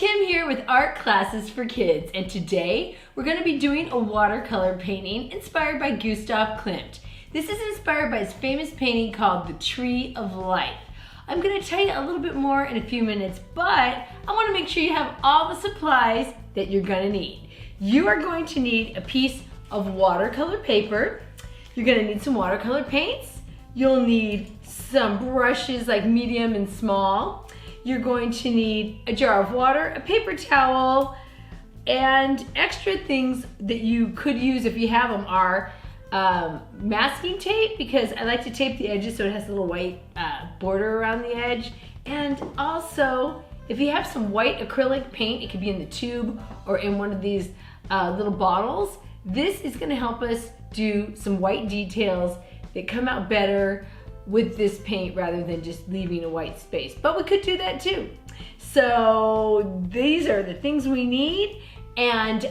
Kim here with Art Classes for Kids, and today we're going to be doing a watercolor painting inspired by Gustav Klimt. This is inspired by his famous painting called The Tree of Life. I'm going to tell you a little bit more in a few minutes, but I want to make sure you have all the supplies that you're going to need. You are going to need a piece of watercolor paper. You're going to need some watercolor paints. You'll need some brushes like medium and small. You're going to need a jar of water, a paper towel, and extra things that you could use if you have them are masking tape, because I like to tape the edges so it has a little white border around the edge. And also, if you have some white acrylic paint, it could be in the tube or in one of these little bottles. This is going to help us do some white details that come out better with this paint rather than just leaving a white space. But we could do that too. So these are the things we need, and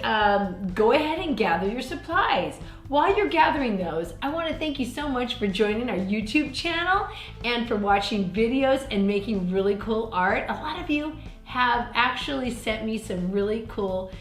go ahead and gather your supplies. While you're gathering those, I want to thank you so much for joining our YouTube channel and for watching videos and making really cool art. A lot of you have actually sent me some really cool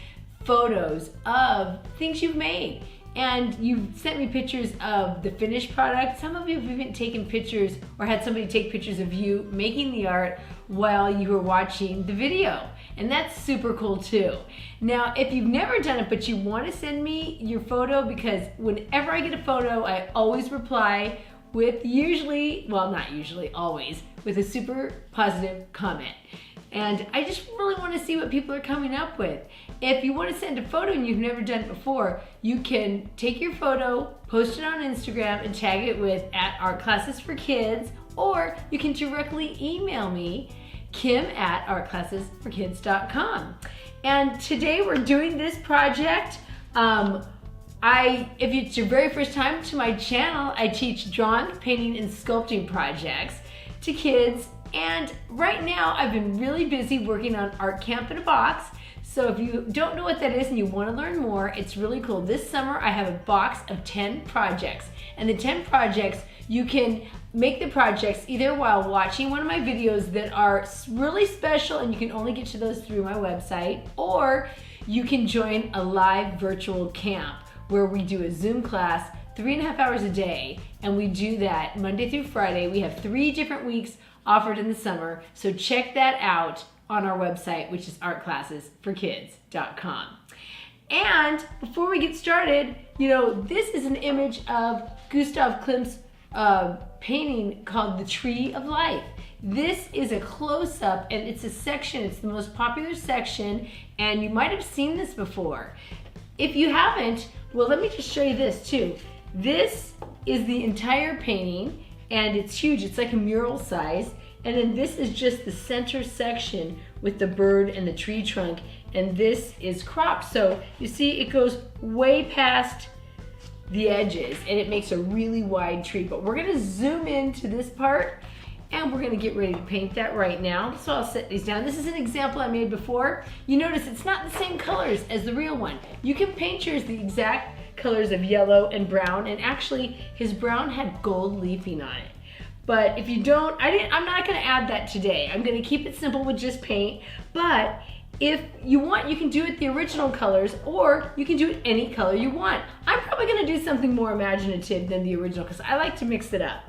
photos of things you've made. And you've sent me pictures of the finished product. Some of you have even taken pictures or had somebody take pictures of you making the art while you were watching the video. And that's super cool too. Now, if you've never done it, but you want to send me your photo, because whenever I get a photo, I always reply with always, with a super positive comment. And I just really want to see what people are coming up with. If you want to send a photo and you've never done it before, you can take your photo, post it on Instagram, and tag it with @ArtClassesForKids, or you can directly email me, kim@artclassesforkids.com. And today we're doing this project. If it's your very first time to my channel, I teach drawing, painting, and sculpting projects to kids. And right now I've been really busy working on Art Camp in a Box. So if you don't know what that is and you want to learn more, it's really cool. This summer I have a box of 10 projects. And the 10 projects, you can make the projects either while watching one of my videos that are really special, and you can only get to those through my website, or you can join a live virtual camp where we do a Zoom class 3.5 hours a day, and we do that Monday through Friday. We have 3 different weeks offered in the summer, so check that out on our website, which is artclassesforkids.com. And before we get started, this is an image of Gustav Klimt's painting called The Tree of Life. This is a close-up, and it's a section, it's the most popular section, and you might have seen this before. If you haven't, well, let me just show you this too. This is the entire painting, and it's huge. It's like a mural size. And then this is just the center section with the bird and the tree trunk. And this is cropped. So you see it goes way past the edges, and it makes a really wide tree. But we're gonna zoom into this part, and we're gonna get ready to paint that right now. So I'll set these down. This is an example I made before. You notice it's not the same colors as the real one. You can paint yours the exact colors of yellow and brown, and actually his brown had gold leafing on it. But if you don't, I'm not gonna add that today. I'm gonna keep it simple with just paint. But if you want, you can do it the original colors, or you can do it any color you want. I'm probably gonna do something more imaginative than the original because I like to mix it up.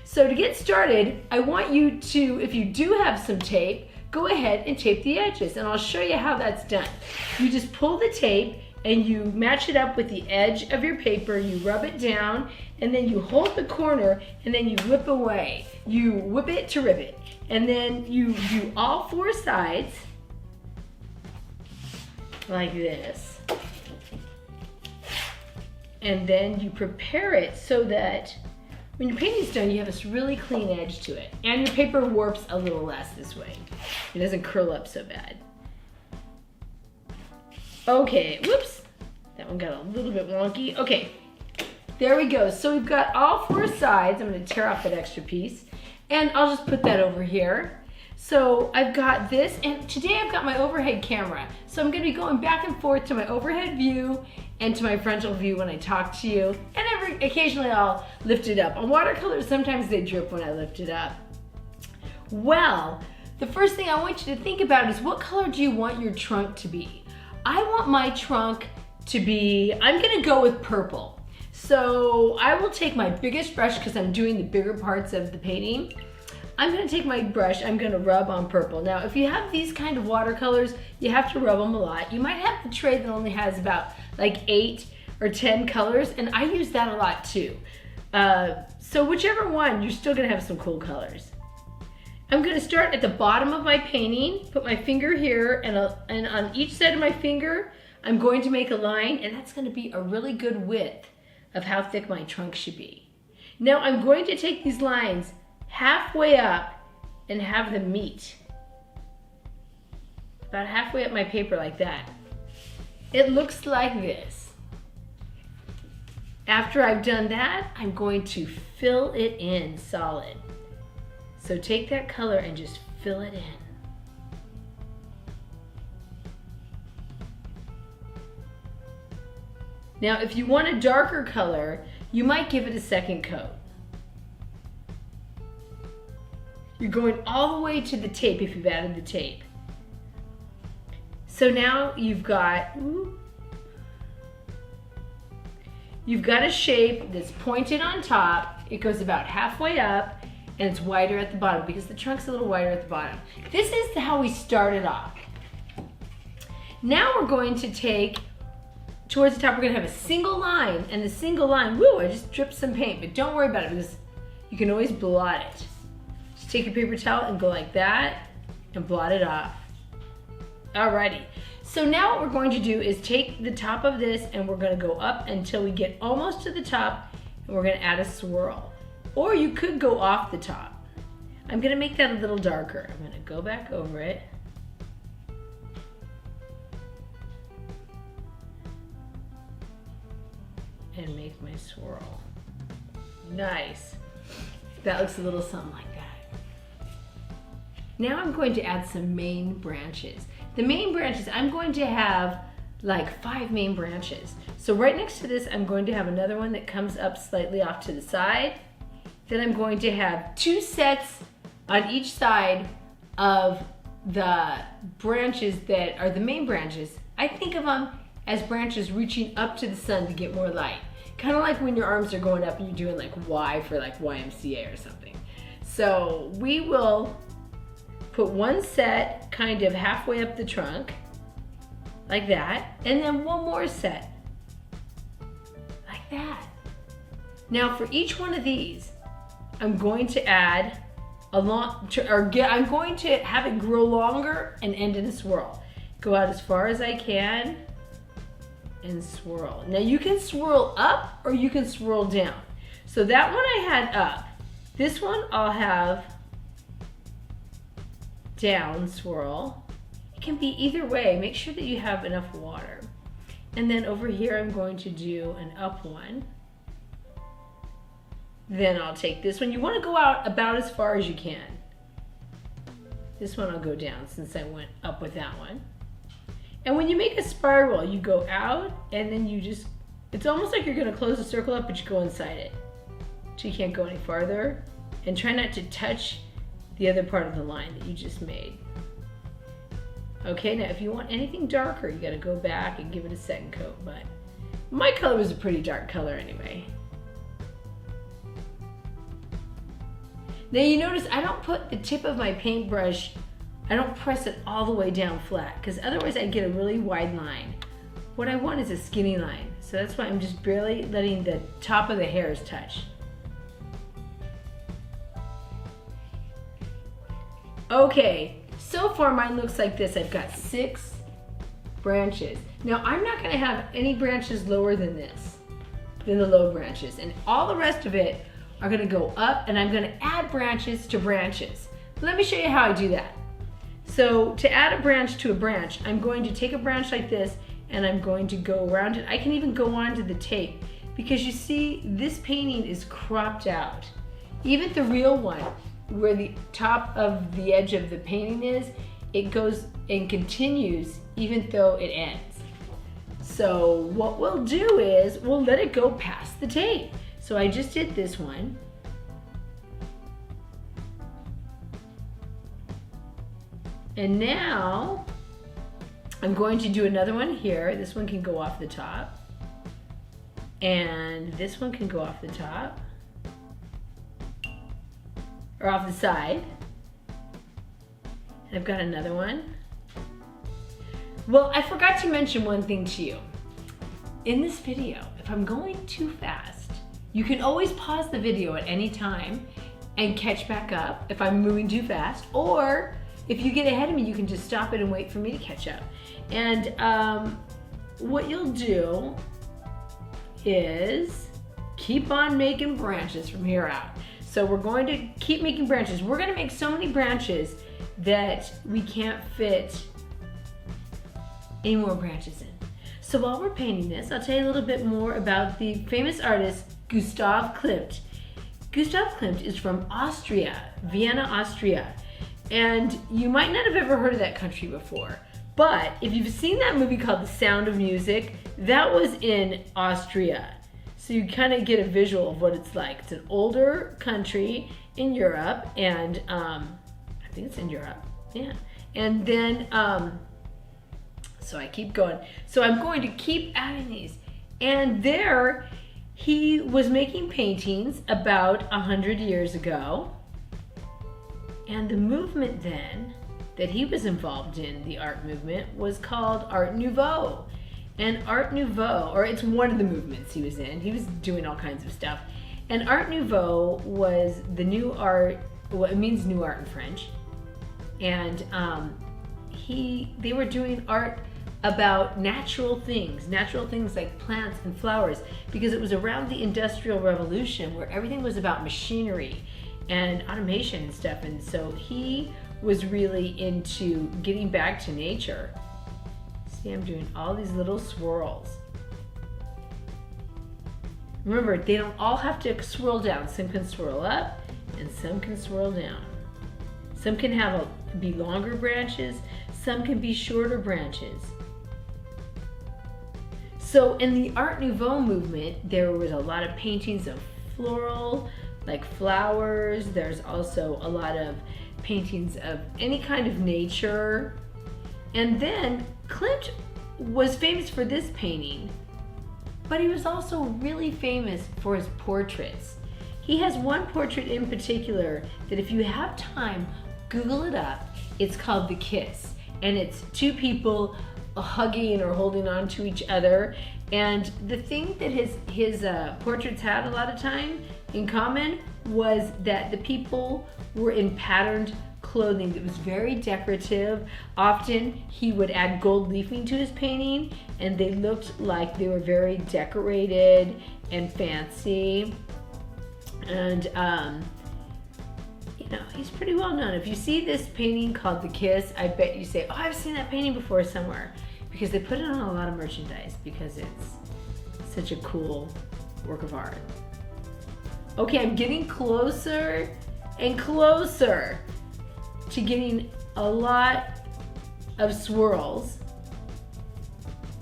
So to get started, I want you to, if you do have some tape, go ahead and tape the edges, and I'll show you how that's done. You just pull the tape and you match it up with the edge of your paper, you rub it down, and then you hold the corner, and then you whip away. You whip it to rivet, and then you do all 4 sides like this. And then you prepare it so that when your painting's done, you have this really clean edge to it, and your paper warps a little less this way. It doesn't curl up so bad. Okay, whoops, that one got a little bit wonky. Okay, there we go. So we've got all 4 sides. I'm gonna tear off that extra piece, and I'll just put that over here. So I've got this, and today I've got my overhead camera. So I'm gonna be going back and forth to my overhead view and to my frontal view when I talk to you, and occasionally I'll lift it up. On watercolors, sometimes they drip when I lift it up. Well, the first thing I want you to think about is what color do you want your trunk to be? I want my trunk to be, I'm gonna go with purple. So I will take my biggest brush because I'm doing the bigger parts of the painting. I'm gonna take my brush, I'm gonna rub on purple. Now, if you have these kind of watercolors, you have to rub them a lot. You might have the tray that only has about like 8 or 10 colors, and I use that a lot too. So whichever one, you're still gonna have some cool colors. I'm gonna start at the bottom of my painting, put my finger here, and on each side of my finger, I'm going to make a line, and that's gonna be a really good width of how thick my trunk should be. Now I'm going to take these lines halfway up and have them meet. About halfway up my paper like that. It looks like this. After I've done that, I'm going to fill it in solid. So take that color and just fill it in. Now, if you want a darker color, you might give it a second coat. You're going all the way to the tape if you've added the tape. So now you've got a shape that's pointed on top. It goes about halfway up and it's wider at the bottom because the trunk's a little wider at the bottom. This is how we started off. Now we're going to take, towards the top, we're gonna have a single line, and the single line, woo, I just dripped some paint, but don't worry about it because you can always blot it. Just take your paper towel and go like that and blot it off. Alrighty, so now what we're going to do is take the top of this and we're gonna go up until we get almost to the top, and we're gonna add a swirl. Or you could go off the top. I'm gonna make that a little darker. I'm gonna go back over it. And make my swirl. Nice. That looks a little something like that. Now I'm going to add some main branches. The main branches, I'm going to have like 5 main branches. So right next to this, I'm going to have another one that comes up slightly off to the side. Then I'm going to have 2 sets on each side of the branches that are the main branches. I think of them as branches reaching up to the sun to get more light. Kind of like when your arms are going up and you're doing like Y for like YMCA or something. So we will put one set kind of halfway up the trunk, like that, and then one more set, like that. Now for each one of these, I'm going to add I'm going to have it grow longer and end in a swirl. Go out as far as I can and swirl. Now you can swirl up or you can swirl down. So that one I had up. This one I'll have down swirl. It can be either way. Make sure that you have enough water. And then over here I'm going to do an up one. Then I'll take this one. You want to go out about as far as you can. This one I'll go down since I went up with that one. And when you make a spiral, you go out and then you just, it's almost like you're gonna close the circle up, but you go inside it. So you can't go any farther. And try not to touch the other part of the line that you just made. Okay, now if you want anything darker, you gotta go back and give it a second coat, but my color was a pretty dark color anyway. Now you notice I don't put the tip of my paintbrush, I don't press it all the way down flat because otherwise I get a really wide line. What I want is a skinny line. So that's why I'm just barely letting the top of the hairs touch. Okay, so far mine looks like this. I've got 6 branches. Now I'm not gonna have any branches lower than this, than the low branches. And all the rest of it are gonna go up and I'm gonna add branches to branches. Let me show you how I do that. So to add a branch to a branch, I'm going to take a branch like this and I'm going to go around it. I can even go onto the tape because you see this painting is cropped out. Even the real one, where the top of the edge of the painting is, it goes and continues even though it ends. So what we'll do is we'll let it go past the tape. So I just did this one. And now I'm going to do another one here. This one can go off the top. And this one can go off the top. Or off the side. And I've got another one. Well, I forgot to mention one thing to you. In this video, if I'm going too fast, you can always pause the video at any time and catch back up if I'm moving too fast, or if you get ahead of me, you can just stop it and wait for me to catch up. And what you'll do is keep on making branches from here out. So we're going to keep making branches. We're gonna make so many branches that we can't fit any more branches in. So while we're painting this, I'll tell you a little bit more about the famous artist, Gustav Klimt. Gustav Klimt is from Austria, Vienna, Austria. And you might not have ever heard of that country before. But if you've seen that movie called The Sound of Music, that was in Austria. So you kind of get a visual of what it's like. It's an older country in Europe, and I think it's in Europe, yeah. And then, so I keep going. So I'm going to keep adding these. And there, he was making paintings about 100 years ago. And the movement then that he was involved in, the art movement, was called Art Nouveau. And Art Nouveau, or it's one of the movements he was in. He was doing all kinds of stuff. And Art Nouveau was the new art, well, it means new art in French. And they were doing art about natural things like plants and flowers, because it was around the Industrial Revolution where everything was about machinery and automation and stuff. And so he was really into getting back to nature. See, I'm doing all these little swirls. Remember, they don't all have to swirl down. Some can swirl up and some can swirl down. Some can be longer branches, some can be shorter branches. So in the Art Nouveau movement, there was a lot of paintings of floral, like flowers. There's also a lot of paintings of any kind of nature. And then Klimt was famous for this painting, but he was also really famous for his portraits. He has one portrait in particular that if you have time, Google it up. It's called The Kiss, and it's two people hugging or holding on to each other. And the thing that his portraits had a lot of time in common was that the people were in patterned clothing that was very decorative. Often he would add gold leafing to his painting, and they looked like they were very decorated and fancy. And you know, he's pretty well known. If you see this painting called The Kiss, I bet you say, oh, I've seen that painting before somewhere, because they put it on a lot of merchandise because it's such a cool work of art. Okay, I'm getting closer and closer to getting a lot of swirls.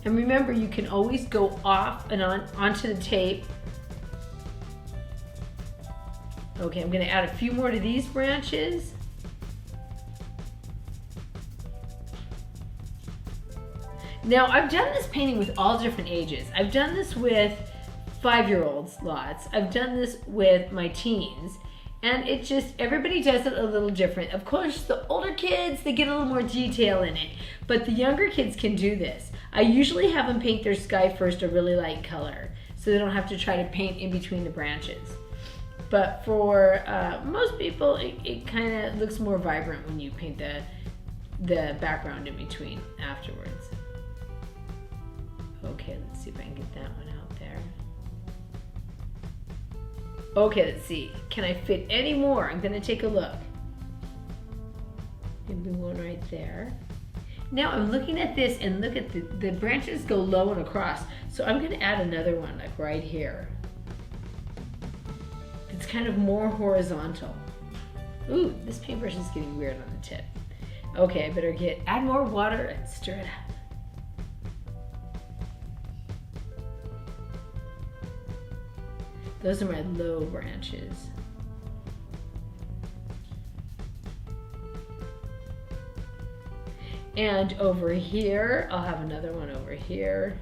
And remember, you can always go off and onto the tape. Okay, I'm gonna add a few more to these branches. Now, I've done this painting with all different ages. I've done this with 5-year-olds lots. I've done this with my teens. And it just, everybody does it a little different. Of course, the older kids, they get a little more detail in it. But the younger kids can do this. I usually have them paint their sky first a really light color, so they don't have to try to paint in between the branches. But for most people, it kind of looks more vibrant when you paint the background in between afterwards. Okay, let's see if I can get that one out there. Okay, let's see. Can I fit any more? I'm gonna take a look. Maybe one right there. Now I'm looking at this, and look at the branches go low and across. So I'm gonna add another one like right here. It's kind of more horizontal. Ooh, this paintbrush is getting weird on the tip. Okay, I better add more water and stir it up. Those are my low branches. And over here, I'll have another one over here.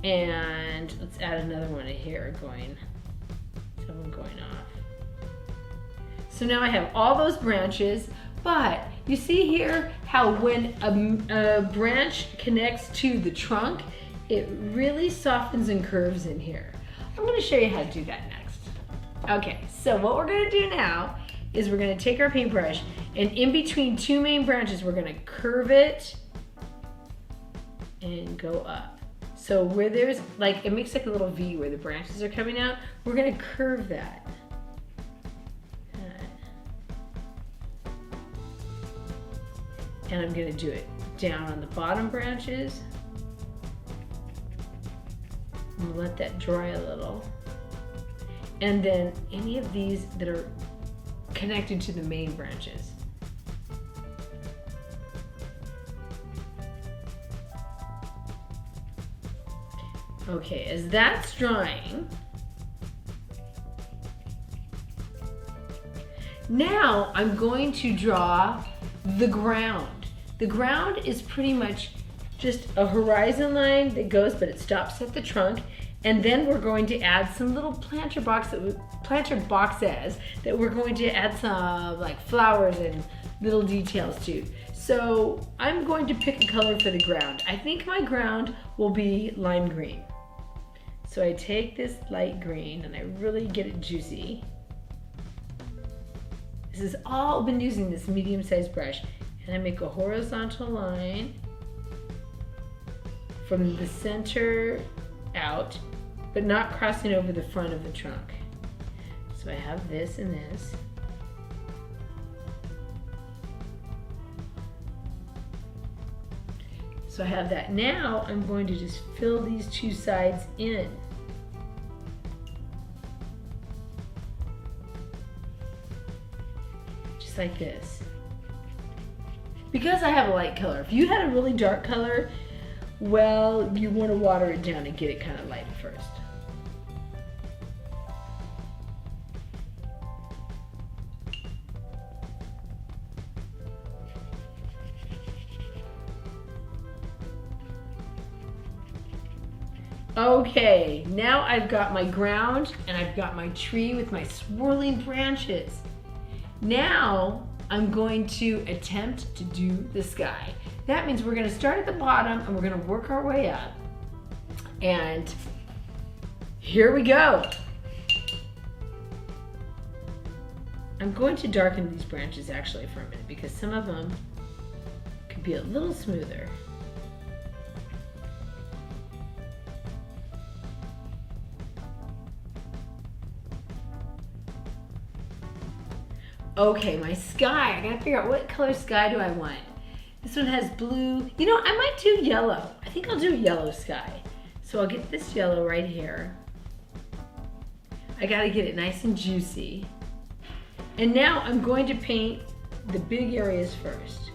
And let's add another one here going off. So now I have all those branches, but you see here how when a branch connects to the trunk, it really softens and curves in here. I'm going to show you how to do that next. Okay, so what we're going to do now is we're going to take our paintbrush, and in between two main branches, we're going to curve it and go up. So where there's, like, it makes like a little V where the branches are coming out, we're going to curve that. And I'm going to do it down on the bottom branches. And let that dry a little. And then any of these that are connected to the main branches. Okay, as that's drying, now I'm going to draw the ground. The ground is pretty much just a horizon line that goes, but it stops at the trunk. And then we're going to add some little planter boxes that we're going to add some like flowers and little details to. So I'm going to pick a color for the ground. I think my ground will be lime green. So I take this light green and I really get it juicy. This is all been using this medium-sized brush, and I make a horizontal line from the center out, but not crossing over the front of the trunk. So I have this and this. So I have that. Now I'm going to just fill these two sides in. Just like this. Because I have a light color. If you had a really dark color, well, you want to water it down and get it kind of light at first. Okay, now I've got my ground and I've got my tree with my swirling branches. Now I'm going to attempt to do the sky. That means we're going to start at the bottom and we're going to work our way up. And here we go. I'm going to darken these branches actually for a minute because some of them could be a little smoother. Okay, my sky. I gotta figure out what color sky do I want. This one has blue. You know, I might do yellow. I think I'll do yellow sky. So I'll get this yellow right here. I gotta get it nice and juicy. And now I'm going to paint the big areas first.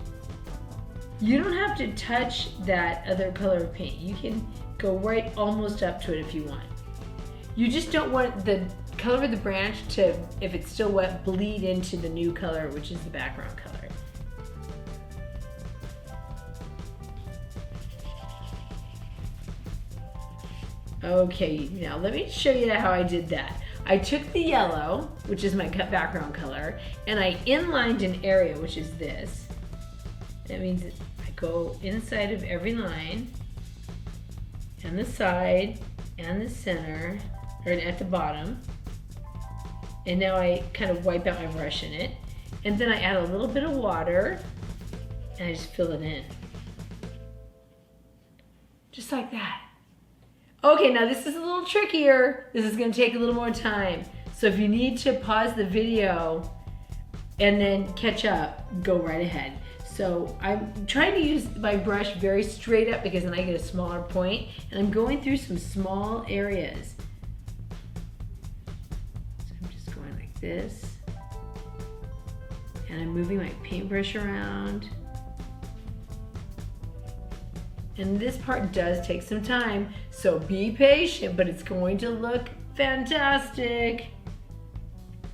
You don't have to touch that other color of paint. You can go right almost up to it if you want. You just don't want the color of the branch to, if it's still wet, bleed into the new color, which is the background color. Okay, now let me show you how I did that. I took the yellow, which is my background color, and I inlined an area, which is this. That means I go inside of every line, and the side, and the center, or at the bottom. And now I kind of wipe out my brush in it. And then I add a little bit of water, and I just fill it in. Just like that. Okay, now this is a little trickier. This is gonna take a little more time. So if you need to pause the video and then catch up, go right ahead. So I'm trying to use my brush very straight up because then I get a smaller point, and I'm going through some small areas. So I'm just going like this, and I'm moving my paintbrush around. And this part does take some time, so be patient, but it's going to look fantastic.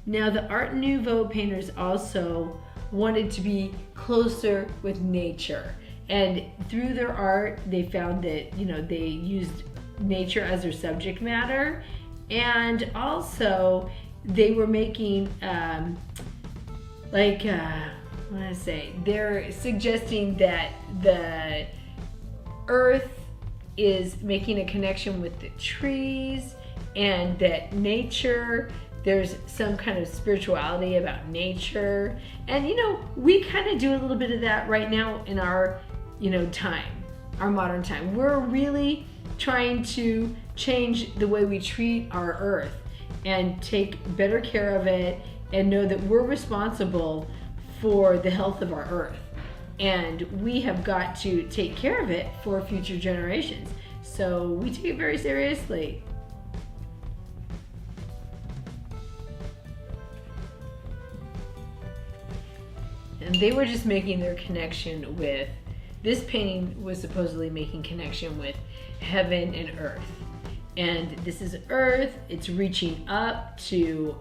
Now the Art Nouveau painters also wanted to be closer with nature. And through their art, they found that, they used nature as their subject matter. And also they were making, they're suggesting that the earth is making a connection with the trees, and that nature, there's some kind of spirituality about nature. And we kind of do a little bit of that right now in our our modern time. We're really trying to change the way we treat our earth and take better care of it, and know that we're responsible for the health of our earth. And we have got to take care of it for future generations. So we take it very seriously. And they were just making their connection with, this painting was supposedly making connection with heaven and earth. And this is earth, it's reaching up to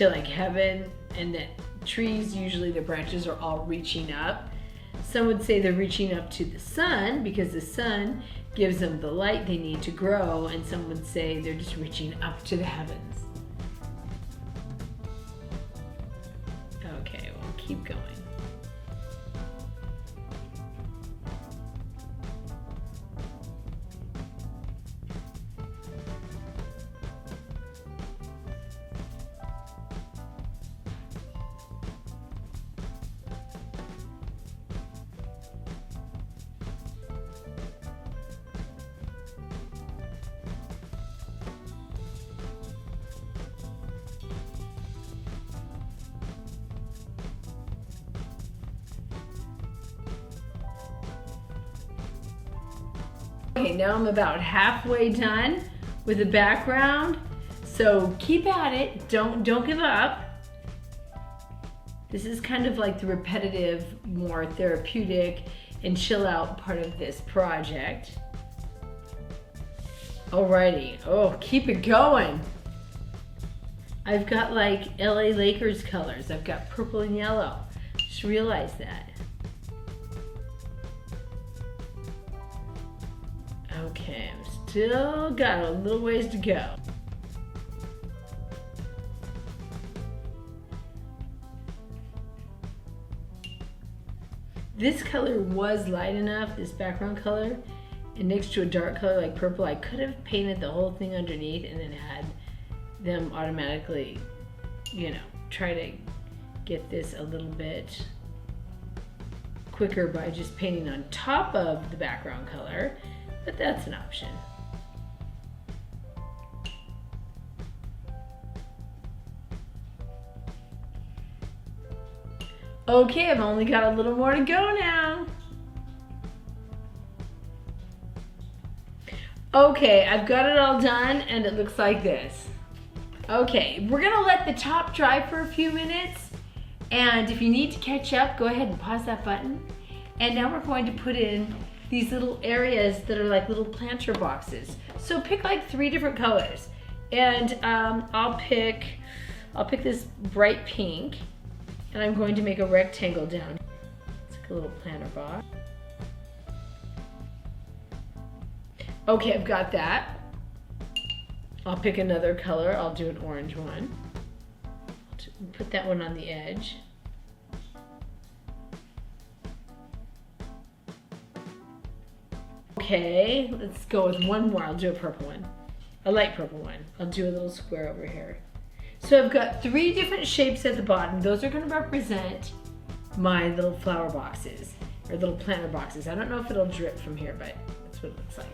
like heaven, and that trees, usually their branches are all reaching up. Some would say they're reaching up to the sun because the sun gives them the light they need to grow, and some would say they're just reaching up to the heavens. Okay, we'll keep going. Okay, now I'm about halfway done with the background, so keep at it, don't give up. This is kind of like the repetitive, more therapeutic and chill out part of this project. Alrighty, oh, keep it going. I've got like LA Lakers colors, I've got purple and yellow, just realized that. Okay, I've still got a little ways to go. This color was light enough, this background color, and next to a dark color like purple, I could have painted the whole thing underneath and then had them automatically, try to get this a little bit quicker by just painting on top of the background color. But that's an option. Okay, I've only got a little more to go now. Okay, I've got it all done and it looks like this. Okay, we're gonna let the top dry for a few minutes, and if you need to catch up, go ahead and pause that button. And now we're going to put in these little areas that are like little planter boxes. So pick like 3 different colors, and I'll pick this bright pink, and I'm going to make a rectangle down. It's like a little planter box. Okay, I've got that. I'll pick another color. I'll do an orange one. Put that one on the edge. Okay, let's go with one more. I'll do a purple one, a light purple one. I'll do a little square over here. So I've got 3 different shapes at the bottom. Those are going to represent my little flower boxes, or little planter boxes. I don't know if it'll drip from here, but that's what it looks like.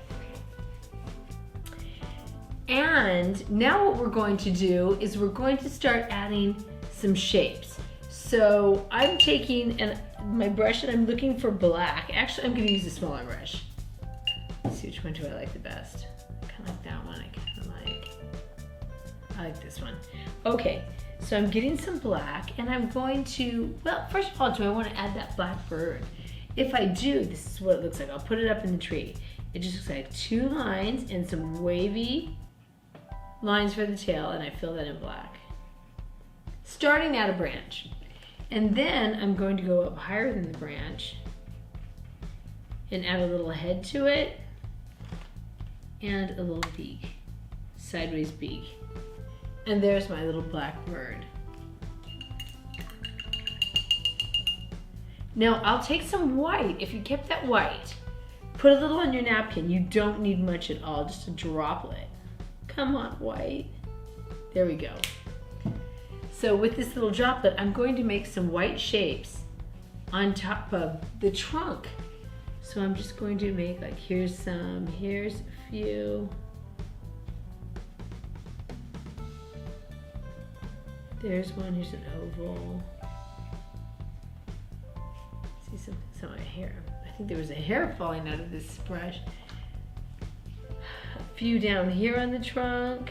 And now what we're going to do is we're going to start adding some shapes. So I'm taking my brush and I'm looking for black. Actually, I'm going to use a smaller brush. Let's see, which one do I like the best? I kind of like that one. I like this one. Okay, so I'm getting some black, and I'm going to, well, first of all, do I want to add that black bird? If I do, this is what it looks like. I'll put it up in the tree. It just looks like 2 lines and some wavy lines for the tail, and I fill that in black. starting at a branch. And then I'm going to go up higher than the branch and add a little head to it and a little beak, sideways beak. And there's my little black bird. Now I'll take some white. If you kept that white, put a little on your napkin. You don't need much at all, just a droplet. Come on, white. There we go. So with this little droplet, I'm going to make some white shapes on top of the trunk. So I'm just going to make, like, here's some, here's a few. There's one, here's an oval. See something's on my hair. I think there was a hair falling out of this brush. A few down here on the trunk.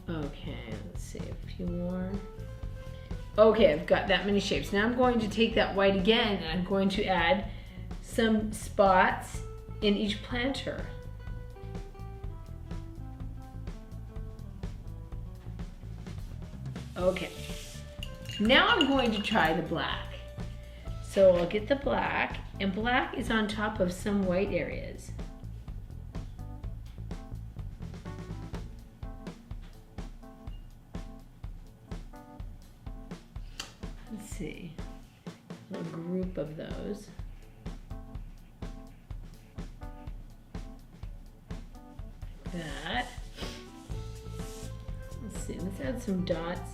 Okay, let's see, a few more. Okay, I've got that many shapes. Now I'm going to take that white again and I'm going to add some spots in each planter. Okay, now I'm going to try the black. So I'll get the black, and black is on top of some white areas. Let's see, a little group of those. Like that. Let's see, let's add some dots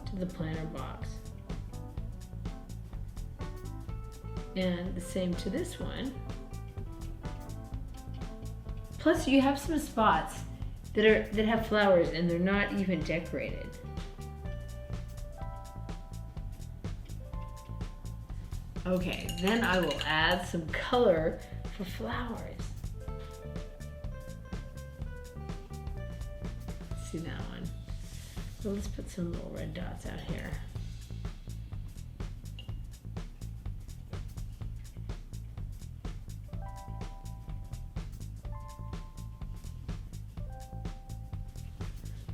to the planter box. And the same to this one. Plus you have some spots that have flowers and they're not even decorated. Okay, then I will add some color for flowers. See that one? So let's put some little red dots out here.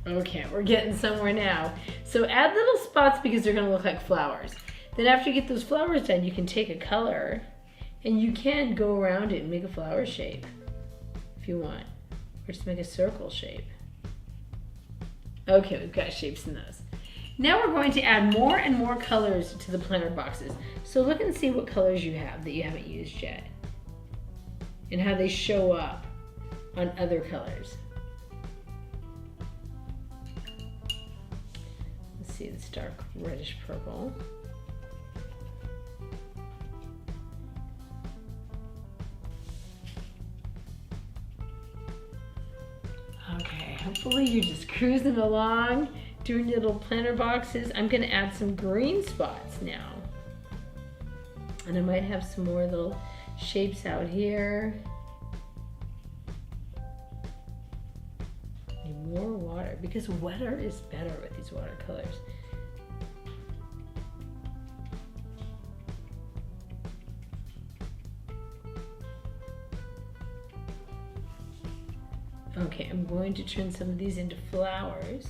Okay, we're getting somewhere now. So add little spots because they're gonna look like flowers. Then after you get those flowers done, you can take a color and you can go around it and make a flower shape if you want, or just make a circle shape. Okay, we've got shapes in those. Now we're going to add more and more colors to the planter boxes. So look and see what colors you have that you haven't used yet and how they show up on other colors. Let's see this dark reddish purple. Okay, hopefully you're just cruising along, doing your little planter boxes. I'm gonna add some green spots now. And I might have some more little shapes out here. Need more water, because wetter is better with these watercolors. Okay, I'm going to turn some of these into flowers.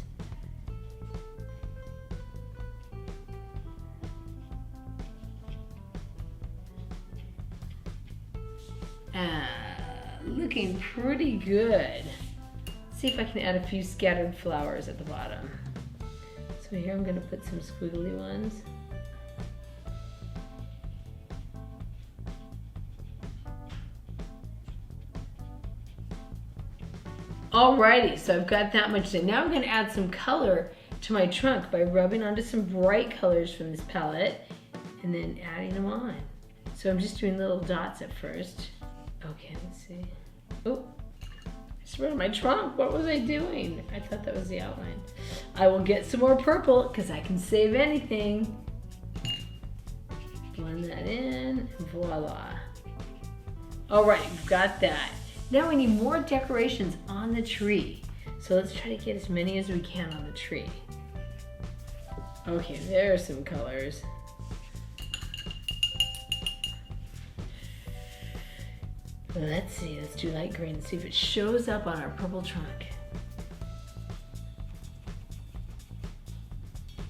Looking pretty good. Let's see if I can add a few scattered flowers at the bottom. So here I'm going to put some squiggly ones. Alrighty, so I've got that much in. Now I'm going to add some color to my trunk by rubbing onto some bright colors from this palette and then adding them on. So I'm just doing little dots at first. Okay, let's see. Oh, I swear my trunk, what was I doing? I thought that was the outline. I will get some more purple because I can save anything. Blend that in, voila. Alright, we've got that. Now we need more decorations on the tree. So let's try to get as many as we can on the tree. Okay, there are some colors. Let's see, let's do light green, see if it shows up on our purple trunk.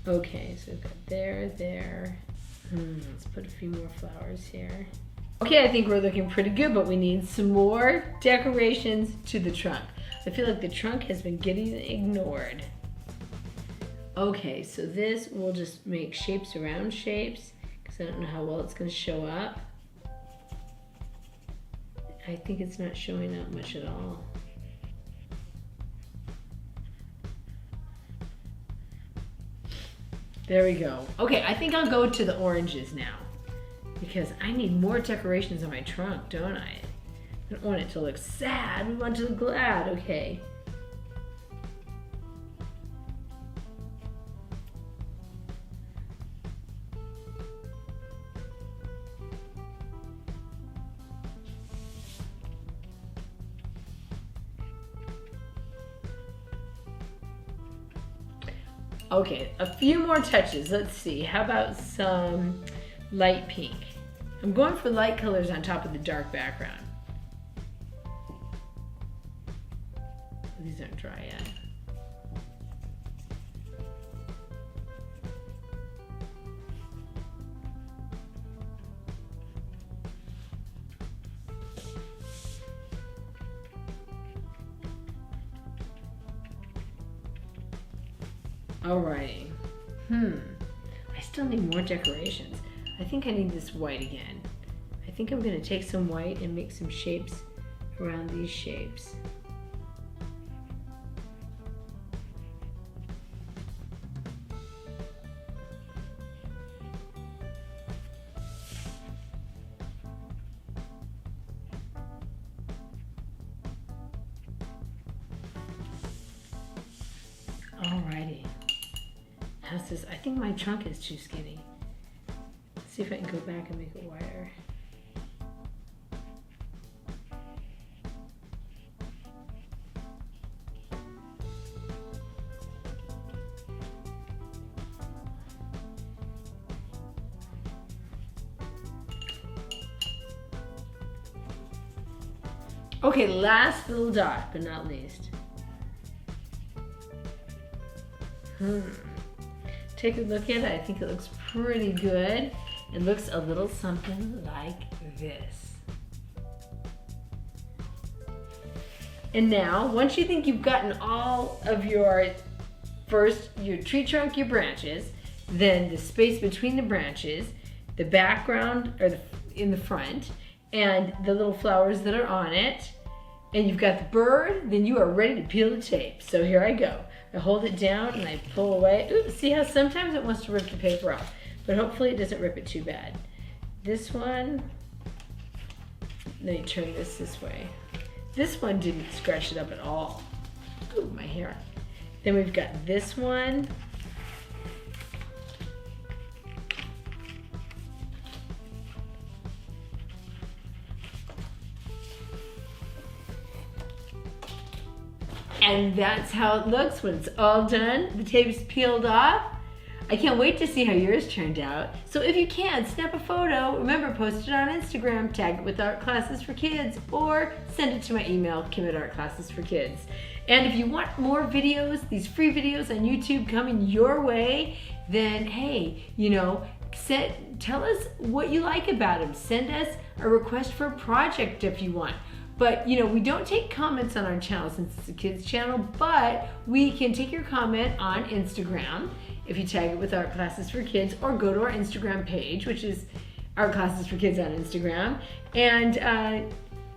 Okay, so we've got there. Let's put a few more flowers here. Okay, I think we're looking pretty good, but we need some more decorations to the trunk. I feel like the trunk has been getting ignored. Okay, so this, we'll just make shapes around shapes, because I don't know how well it's going to show up. I think it's not showing up much at all. There we go. Okay, I think I'll go to the oranges now, because I need more decorations on my trunk, don't I? I don't want it to look sad, we want it to look glad. Okay. Okay, a few more touches. Let's see. How about some light pink? I'm going for light colors on top of the dark background. These aren't dry yet. Alrighty. I still need more decorations. I think I need this white again. I think I'm going to take some white and make some shapes around these shapes. Alrighty. How's this? I think my trunk is too skinny. Let's see if I can go back and make it wider. Okay, last little dot, but not least. Take a look at it. I think it looks pretty good. It looks a little something like this. And now, once you think you've gotten all of your tree trunk, your branches, then the space between the branches, the background or in the front, and the little flowers that are on it, and you've got the bird, then you are ready to peel the tape. So here I go. I hold it down and I pull away. Ooh, see how sometimes it wants to rip the paper off, but hopefully it doesn't rip it too bad. This one, let me turn this way. This one didn't scratch it up at all. Ooh, my hair. Then we've got this one. And that's how it looks when it's all done. The tape's peeled off. I can't wait to see how yours turned out. So if you can, snap a photo. Remember, post it on Instagram, tag it with Art Classes for Kids, or send it to my email, kim@artclassesforkids. And if you want more videos, these free videos on YouTube coming your way, then hey, tell us what you like about them. Send us a request for a project if you want. But we don't take comments on our channel since it's a kids channel, but we can take your comment on Instagram if you tag it with Art Classes for Kids, or go to our Instagram page, which is Art Classes for Kids on Instagram,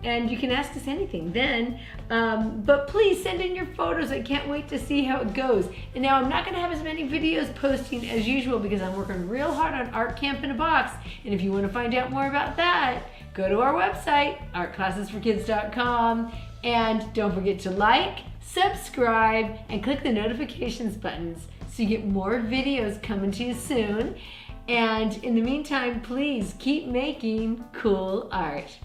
and you can ask us anything then. But please send in your photos. I can't wait to see how it goes. And now I'm not going to have as many videos posting as usual because I'm working real hard on Art Camp in a Box. And if you want to find out more about that, go to our website, artclassesforkids.com, and don't forget to like, subscribe, and click the notifications buttons so you get more videos coming to you soon. And in the meantime, please keep making cool art.